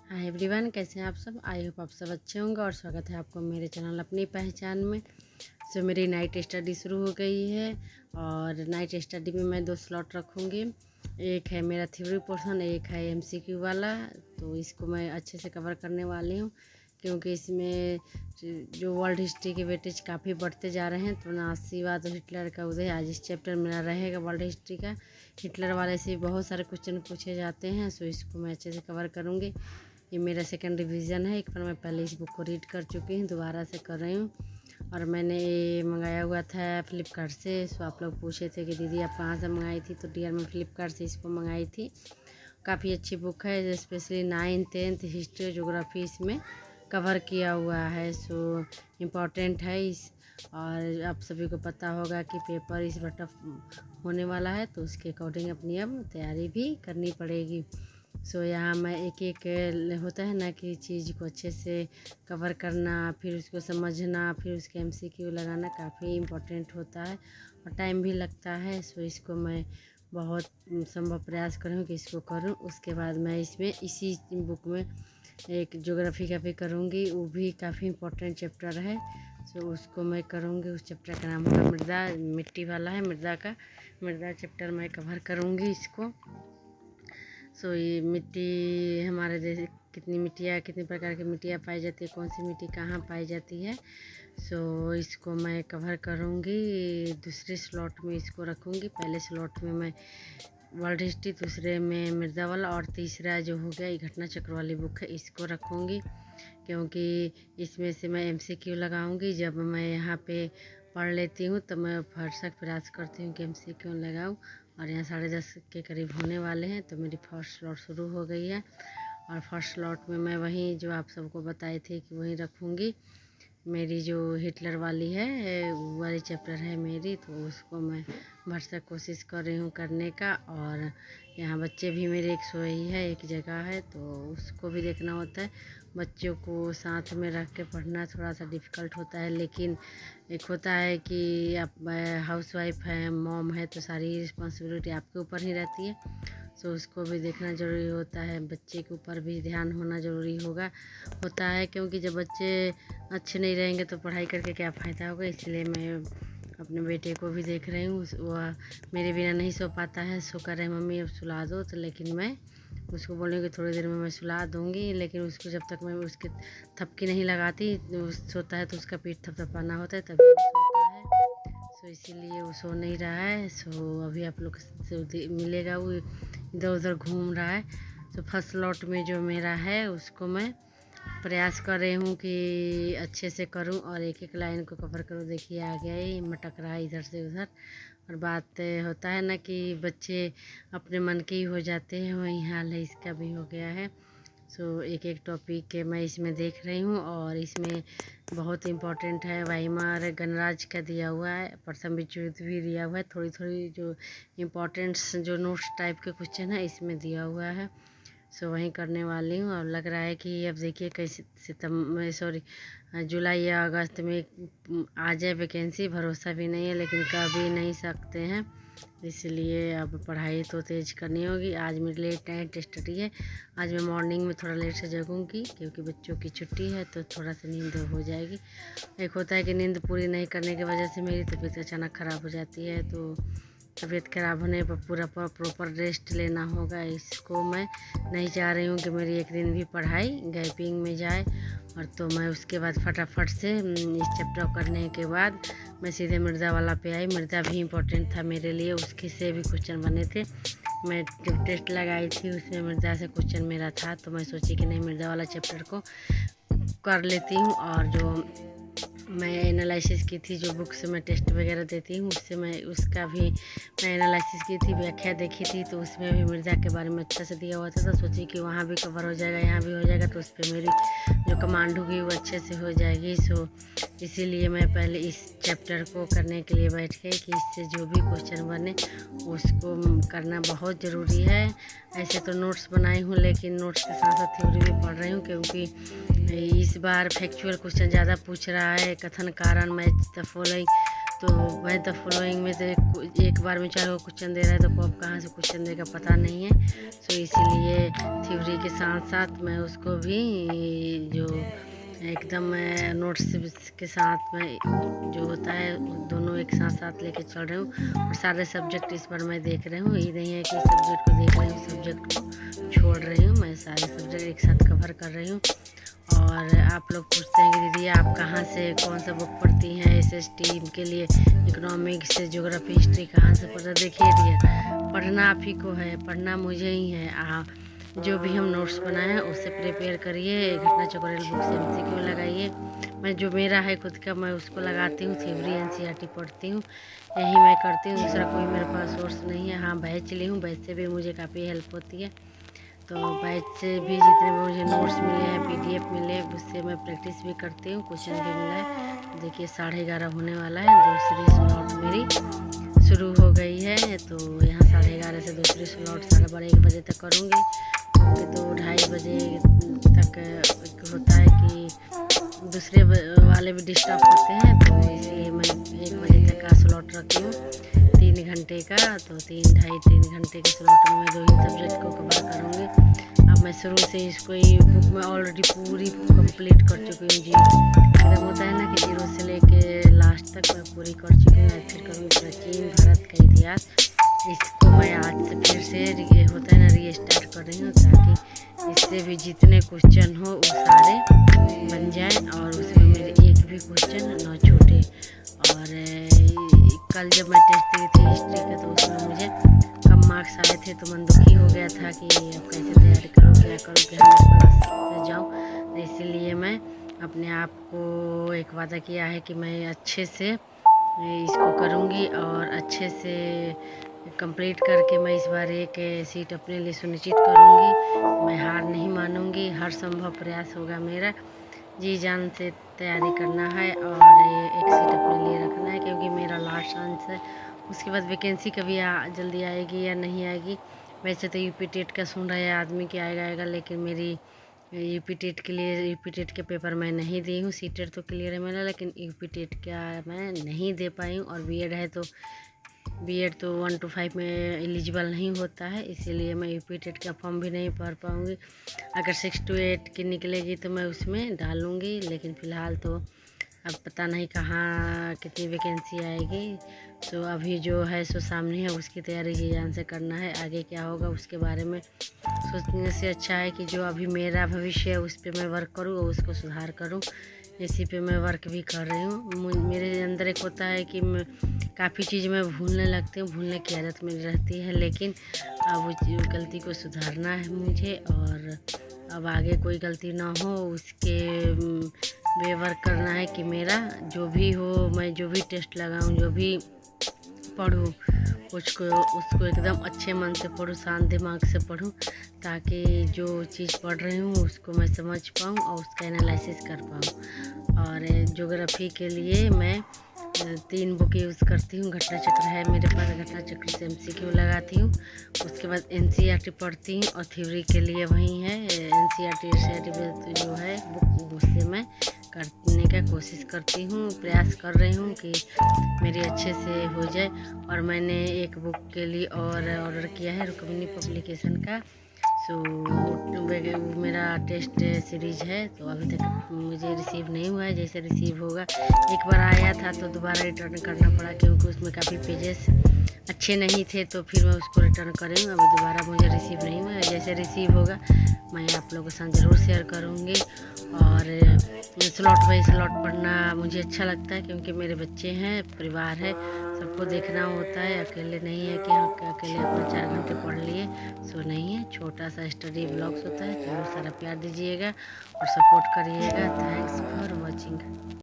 Hi everyone, कैसे हैं आप सब। आई होप आप सब अच्छे होंगे और स्वागत है आपको मेरे चैनल अपनी पहचान में। मेरी नाइट स्टडी शुरू हो गई है और नाइट स्टडी में मैं 2 स्लॉट रखूँगी। एक है मेरा थ्योरी पोर्शन, एक है एमसीक्यू वाला। तो इसको मैं अच्छे से कवर करने वाली हूँ क्योंकि इसमें जो वर्ल्ड हिस्ट्री के वेटेज काफ़ी बढ़ते जा रहे हैं। तो नासीवाद और हिटलर का उदय आज इस चैप्टर मेरा रहेगा वर्ल्ड हिस्ट्री का। हिटलर वाले से बहुत सारे क्वेश्चन पूछे जाते हैं, सो इसको मैं अच्छे से कवर करूँगी। ये मेरा सेकंड रिवीजन है। एक बार मैं पहले इस बुक को रीड कर चुकी हूँ, दोबारा से कर रही हूँ। और मैंने ये मंगाया हुआ था फ्लिपकार्ट से। सो आप लोग पूछे थे कि दीदी आप कहाँ से मंगाई थी, तो डियर मैं फ्लिपकार्ट से इसको मंगाई थी। काफ़ी अच्छी बुक है, specially 9th 10th history geography इसमें कवर किया हुआ है। सो इम्पॉर्टेंट है इस। और आप सभी को पता होगा कि पेपर इस बार टफ होने वाला है, तो उसके अकॉर्डिंग अपनी अब तैयारी भी करनी पड़ेगी। यहाँ मैं एक एक होता है ना कि चीज़ को अच्छे से कवर करना, फिर उसको समझना, फिर उसके एमसीक्यू लगाना काफ़ी इम्पोर्टेंट होता है और टाइम भी लगता है। इसको मैं बहुत संभव प्रयास करूँ कि इसको करूँ। उसके बाद मैं इसमें इसी बुक में एक ज्योग्राफी का भी करूँगी, वो भी काफ़ी इम्पोर्टेंट चैप्टर है। उसको मैं करूँगी। उस चैप्टर का नाम होगा मृदा, मिट्टी वाला है। मृदा चैप्टर मैं कवर करूँगी इसको। ये मिट्टी हमारे देश कितनी प्रकार की मिट्टियाँ पाई जाती है, कौन सी मिट्टी कहाँ पाई जाती है। इसको मैं कवर करूँगी। दूसरे स्लॉट में इसको रखूँगी। पहले स्लॉट में मैं वर्ल्ड हिस्ट्री, दूसरे में मृदा वाला और तीसरा जो हो गया ये घटना चक्र वाली बुक है, इसको रखूँगी क्योंकि इसमें से मैं एमसीक्यू लगाऊँगी। जब मैं यहाँ पे पढ़ लेती हूँ तो मैं भरसक प्रयास करती हूँ कि एमसीक्यू लगाऊँ। और यहाँ 10:30 के करीब होने वाले हैं, तो मेरी फर्स्ट स्लॉट शुरू हो गई है। और फर्स्ट स्लॉट में मैं वहीं जो आप सबको बताई थी कि वहीं रखूँगी। मेरी जो हिटलर वाली है वो वाली चैप्टर है मेरी, तो उसको मैं भरसक कोशिश कर रही हूँ करने का। और यहाँ बच्चे भी मेरे एक सोए ही है, एक जगह है, तो उसको भी देखना होता है। बच्चों को साथ में रख के पढ़ना थोड़ा सा डिफ़िकल्ट होता है, लेकिन एक होता है कि आप हाउस वाइफ है, मॉम है, तो सारी रिस्पॉन्सिबिलिटी आपके ऊपर ही रहती है। उसको भी देखना ज़रूरी होता है। बच्चे के ऊपर भी ध्यान होना ज़रूरी होता है क्योंकि जब बच्चे अच्छे नहीं रहेंगे तो पढ़ाई करके क्या फ़ायदा होगा। इसलिए मैं अपने बेटे को भी देख रही हूँ। वह मेरे बिना नहीं सो पाता है। कर रहे मम्मी अब सुला दो, तो लेकिन मैं उसको बोलूँगी थोड़ी देर में मैं सुला दूँगी, लेकिन उसको जब तक मैं उसके थपकी नहीं लगाती, सोता है तो उसका पीठ थपथपाना होता है तभी वो सोता है। इसीलिए वो सो नहीं रहा है। अभी आप लोग से मिलेगा, वो इधर उधर घूम रहा है। फर्स्ट लॉट में जो मेरा है उसको मैं प्रयास कर रही हूँ कि अच्छे से करूँ और एक एक लाइन को कवर करूँ। देखिए आ गया, ये मटक रहा है इधर से उधर। और बात होता है ना कि बच्चे अपने मन के ही हो जाते हैं, वही हाल है इसका भी हो गया है। एक एक टॉपिक के मैं इसमें देख रही हूँ और इसमें बहुत इम्पोर्टेंट है। वाइमार गणराज्य का दिया हुआ है, प्रथम विश्व युद्ध भी दिया हुआ है। थोड़ी थोड़ी जो इम्पोर्टेंट्स जो नोट्स टाइप के क्वेश्चन है इसमें दिया हुआ है। वहीं करने वाली हूँ। और लग रहा है कि अब देखिए कैसे जुलाई या अगस्त में आ जाए वैकेंसी, भरोसा भी नहीं है, लेकिन कर भी नहीं सकते हैं। इसलिए अब पढ़ाई तो तेज़ करनी होगी। आज मेरी लेट नाइट स्टडी है। आज मैं मॉर्निंग में थोड़ा लेट से जगूंगी क्योंकि बच्चों की छुट्टी है, तो थोड़ा सा नींद हो जाएगी। एक होता है कि नींद पूरी नहीं करने की वजह से मेरी तबीयत अचानक ख़राब हो जाती है, तो तबीयत ख़राब होने पर पूरा प्रॉपर रेस्ट लेना होगा। इसको मैं नहीं चाह रही हूँ कि मेरी एक दिन भी पढ़ाई गैपिंग में जाए। और तो मैं उसके बाद फटाफट से इस चैप्टर करने के बाद मैं सीधे मृदा वाला पे आई। मृदा भी इम्पोर्टेंट था मेरे लिए, उसके से भी क्वेश्चन बने थे। मैं जब टेस्ट लगाई थी उसमें मृदा से क्वेश्चन मेरा था, तो मैं सोची कि नहीं मृदा वाला चैप्टर को कर लेती हूँ। और जो मैं एनालिसिस की थी, जो बुक से मैं टेस्ट वगैरह देती हूँ उससे मैं उसका भी मैं एनालिसिस की थी, व्याख्या देखी थी, तो उसमें भी मृदा के बारे में अच्छा से दिया हुआ था। तो सोची कि वहाँ भी कवर हो जाएगा, यहाँ भी हो जाएगा, तो उस पर मेरी जो कमांड होगी वो अच्छे से हो जाएगी। इसीलिए मैं पहले इस चैप्टर को करने के लिए बैठ गई कि इससे जो भी क्वेश्चन बने उसको करना बहुत ज़रूरी है। ऐसे तो नोट्स बनाई हूँ, लेकिन नोट्स के साथ साथ थ्योरी भी पढ़ रही हूँ क्योंकि इस बार फैक्चुअल क्वेश्चन ज़्यादा पूछ रहा है। कथन कारण मैच द फॉलोइंग तो मैं द फॉलोइंग में से एक बार में 4 को क्वेश्चन दे रहा है तो कब कहाँ से क्वेश्चन देगा पता नहीं है। सो इसीलिए थ्योरी के साथ साथ मैं उसको भी जो एकदम नोट्स के साथ में जो होता है दोनों एक साथ साथ लेके चल रही हूँ। और सारे सब्जेक्ट इस बार मैं देख रही हूँ, ये नहीं है कि सब्जेक्ट को देख रही हूँ सब्जेक्ट को छोड़ रही हूँ, मैं सारे सब्जेक्ट एक साथ कवर कर रही हूँ। और आप लोग पूछते हैं कि दीदी आप कहाँ से कौन सा बुक पढ़ती हैं एसएसटी के लिए, इकोनॉमिक्स से ज्योग्राफी हिस्ट्री कहाँ से पढ़ते? देखिए डियर, पढ़ना आप ही को है, पढ़ना मुझे ही है। जो भी हम नोट्स बनाए हैं उससे प्रिपेयर करिए, घटना चक्र बुक से एमसीक्यू लगाइए। मैं जो मेरा है खुद का मैं उसको लगाती हूँ, थ्योरी एनसीईआरटी पढ़ती हूँ, यही मैं करती हूँ, दूसरा कोई मेरे पास सोर्स नहीं है। हाँ बैच ली हूँ, बैच से भी मुझे काफ़ी हेल्प होती है। तो बैच से भी जितने भी मुझे नोट्स मिले हैं पीडीएफ मिले उससे मैं प्रैक्टिस भी करती हूँ, क्वेश्चन भी मिला है। देखिए 11:30 होने वाला है, दूसरी स्लॉट मेरी शुरू हो गई है। तो यहाँ 11:30 से दूसरी स्लॉट 12:30 बजे तक करूँगी, क्योंकि 2-2:30 बजे तक होता है कि दूसरे वाले भी डिस्टर्ब होते हैं, तो इसलिए मैं 1 बजे तक का स्लॉट रखी हूँ 3 घंटे का। तो 3 घंटे के स्लॉट में मैं 2 ही सब्जेक्ट को कवर करूँगी। अब मैं शुरू से इसको ही बुक में ऑलरेडी पूरी कंप्लीट कर चुकी हूँ जी, एकदम होता है ना कि 0 से लेके लास्ट तक मैं पूरी कर चुकी हूँ। फिर करूँगी प्राचीन भारत का इतिहास, इसको मैं आज से फिर से होता है ना रीस्टार्ट कर रही हूँ, ताकि इससे भी जितने क्वेश्चन हो वो सारे बन जाए और उसमें मेरे एक भी क्वेश्चन न छूटे। और कल जब मैं टेस्ट दी थी हिस्ट्री का तो उसमें मुझे कम मार्क्स आए थे, तो मन दुखी हो गया था कि अब कैसे तैयारी करूँ क्या करूँ क्या जाऊँ। तो इसीलिए मैं अपने आप को एक वादा किया है कि मैं अच्छे से इसको करूँगी और अच्छे से कंप्लीट करके मैं इस बार एक सीट अपने लिए सुनिश्चित करूँगी। मैं हार नहीं मानूँगी, हर संभव प्रयास होगा मेरा, जी जान से तैयारी करना है और एक सीट अपने लिए रखना है, क्योंकि मेरा लास्ट चांस है। उसके बाद वैकेंसी कभी जल्दी आएगी या नहीं आएगी। वैसे तो यूपी टेट का सुन रहा है आदमी कि आएगा, लेकिन मेरी यूपी टेट के लिए यूपी टेट के पेपर मैं नहीं दी हूँ। सीटेट तो क्लियर है मेरा, लेकिन यूपी टेट का मैं नहीं दे पाई हूँ। और बीएड है तो बीएड तो 1 to 5 में एलिजिबल नहीं होता है, इसीलिए मैं यूपी टेट का फॉर्म भी नहीं भर पाऊँगी। अगर 6 to 8 की निकलेगी तो मैं उसमें डालूँगी, लेकिन फ़िलहाल तो अब पता नहीं कहाँ कितनी वैकेंसी आएगी। तो अभी जो है सो सामने है, उसकी तैयारी जी जान से करना है। आगे क्या होगा उसके बारे में सोचने से अच्छा है कि जो अभी मेरा भविष्य है उस पर मैं वर्क करूँ और उसको सुधार करूँ। इसी पे मैं वर्क भी कर रही हूँ। मेरे अंदर एक होता है कि मैं काफ़ी चीज़ मैं भूलने लगती हूँ, भूलने की आदत मेरी रहती है, लेकिन अब वो गलती को सुधारना है मुझे और अब आगे कोई गलती ना हो उसके वे वर्क करना है कि मेरा जो भी हो, मैं जो भी टेस्ट लगाऊँ, जो भी पढ़ूँ उसको एकदम अच्छे मन से पढूँ, शांत दिमाग से पढूँ, ताकि जो चीज़ पढ़ रही हूँ उसको मैं समझ पाऊँ और उसका एनालिसिस कर पाऊँ। और ज्योग्राफी के लिए मैं 3 बुक यूज़ करती हूँ। घटना चक्र है मेरे पास, घटना चक्र से एमसीक्यू लगाती हूँ। उसके बाद एनसीईआरटी पढ़ती हूँ और थ्योरी के लिए वही है एनसीईआरटी जो है बुक, उससे मैं करने का कोशिश करती हूँ, प्रयास कर रही हूँ कि मेरी अच्छे से हो जाए। और मैंने एक बुक के लिए और ऑर्डर किया है रुक्मिणी पब्लिकेशन का। सो मेरा टेस्ट सीरीज़ है, तो अभी तक मुझे रिसीव नहीं हुआ है। जैसे रिसीव होगा, एक बार आया था तो दोबारा रिटर्न करना पड़ा, क्योंकि उसमें काफ़ी पेजेस अच्छे नहीं थे, तो फिर मैं उसको रिटर्न करी हूँ। अभी दोबारा मुझे रिसीव नहीं हुआ है, जैसे रिसीव होगा मैं आप लोगों के साथ ज़रूर शेयर करूँगी। और स्लॉट बाई स्लॉट पढ़ना मुझे अच्छा लगता है, क्योंकि मेरे बच्चे हैं, परिवार है, सबको देखना होता है। अकेले नहीं है कि हाँ अकेले अपना 4 घंटे पढ़ लिए, सो नहीं है। छोटा सा स्टडी ब्लॉग्स होता है, ज़रूर सारा प्यार दीजिएगा और सपोर्ट करिएगा। Thanks for watching.